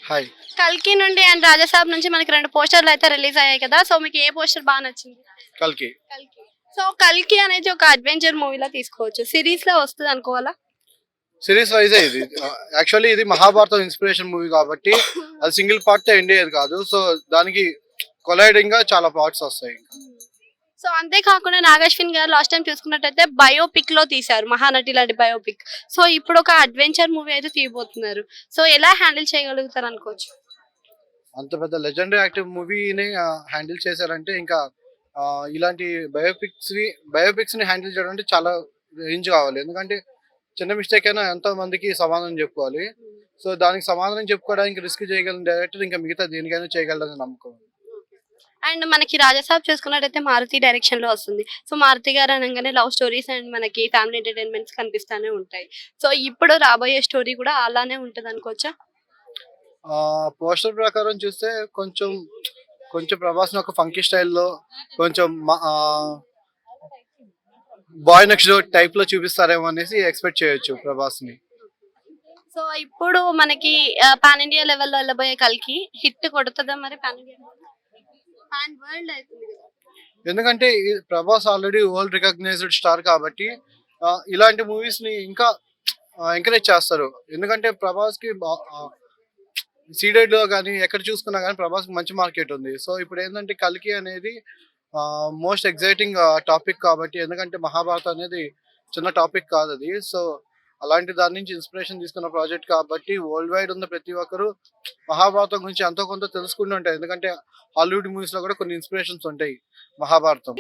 Hi. కల్కి నుండి and Raja Saab నుంచి మనకి 2 పోస్టర్లు అయితే రిలీజ్ అయ్యాయి కదా. సో మీకు ఏ పోస్టర్ బాగా నచ్చింది? 'కల్కి'. కల్కి. సో కల్కి అనేది ఒక అడ్వెంచర్ మూవీలా తీసుకోవచ్చు. సిరీస్ లో వస్తది అనుకోవాలా? సిరీస్ వైజే ఇది. యాక్చువల్లీ ఇది మహాభారతం ఇన్స్పిరేషన్ మూవీ కాబట్టి అది సింగిల్ పార్ట్ తో ఎండ్ అయ్యేది కాదు. సో దానికి కొలైడింగ్ గా చాలా పార్ట్స్ వస్తాయి. సో అంతేకాకుండా నాగశ్విన్ గారు లాస్ట్ టైం చూసుకున్నట్టయితే బయోపిక్ లో తీశారు, మహానటి లాంటి బయోపిక్. సో ఇప్పుడు ఒక అడ్వెంచర్ మూవీ అయితే తీయబోతున్నారు. సో ఎలా హ్యాండిల్ చేయగలుగుతారు అనుకోవచ్చు? అంత పెద్ద లెజెండరీ యాక్టివ్ మూవీని హ్యాండిల్ చేశారంటే ఇంకా ఇలాంటి బయోపిక్స్ ని హ్యాండిల్ చేయడం అంటే చాలా రేంజ్ కావాలి. ఎందుకంటే చిన్న మిస్టేక్ అయినా ఎంతో మందికి సమాధానం చెప్పుకోవాలి. సో దానికి సమాధానం చెప్పుకోవడానికి రిస్క్ చేయగలిగిన డైరెక్టర్ ఇంకా మిగతా దేనికైనా చేయగలరని నమ్మకం. అండ్ మనకి రాజాసాబ్ చూసుకున్నట్టయితే మారుతి డైరెక్షన్ లో వస్తుంది. సో మారుతి గారు అనగానే లవ్ స్టోరీస్ అండ్ మనకి ఫ్యామిలీ ఎంటర్టైన్మెంట్స్ కనిపిస్తానే ఉంటాయి. సో ఇప్పుడు రాబోయే స్టోరీ కూడా అలానే ఉంటది అనుకోవచ్చా? పోస్టర్ ప్రకారం చూస్తే కొంచెం కొంచెం ప్రభాస్‌ని ఒక ఫంకీ స్టైల్‌లో కొంచెం బాయ్ నెక్స్ట్ డోర్ టైప్‌లో చూపిస్తారేమో అనేసి ఎక్స్‌పెక్ట్ చేయొచ్చు ప్రభాస్‌ని. సో ఇప్పుడు మనకి పాన్ ఇండియా లెవెల్లో వెళ్ళబోయే కల్కి హిట్ కొడుతుందా మరి? పాన్ ఇండియా పాన్ వరల్డ్ అవుతుంది కదా. ఎందుకంటే ఈ Prabhas already world recognized star కాబట్టి ఇలాంటి మూవీస్‌ని ఇంకా ఎంకరేజ్ చేస్తారు. ఎందుకంటే ప్రభాస్‌కి సీడెడ్‌లో గానీ ఎక్కడ చూసుకున్నా గానీ ప్రభాస్‌కి మంచి మార్కెట్ ఉంది. సో ఇప్పుడేందంటే 'కల్కి' అనేది మోస్ట్ ఎక్సైటింగ్ టాపిక్ కాబట్టి, ఎందుకంటే మహాభారతం అనేది చిన్న టాపిక్ కాదది. సో అలాంటి దాని నుంచి ఇన్స్పిరేషన్ తీసుకున్న ప్రాజెక్ట్ కాబట్టి వరల్డ్ వైడ్ ఉన్న ప్రతి ఒక్కరు మహాభారతం గురించి ఎంతో కొంత తెలుసుకుంటూ ఉంటారు. ఎందుకంటే హాలీవుడ్ మూవీస్‌లో కూడా కొన్ని ఇన్స్పిరేషన్స్ ఉంటాయి మహాభారతం.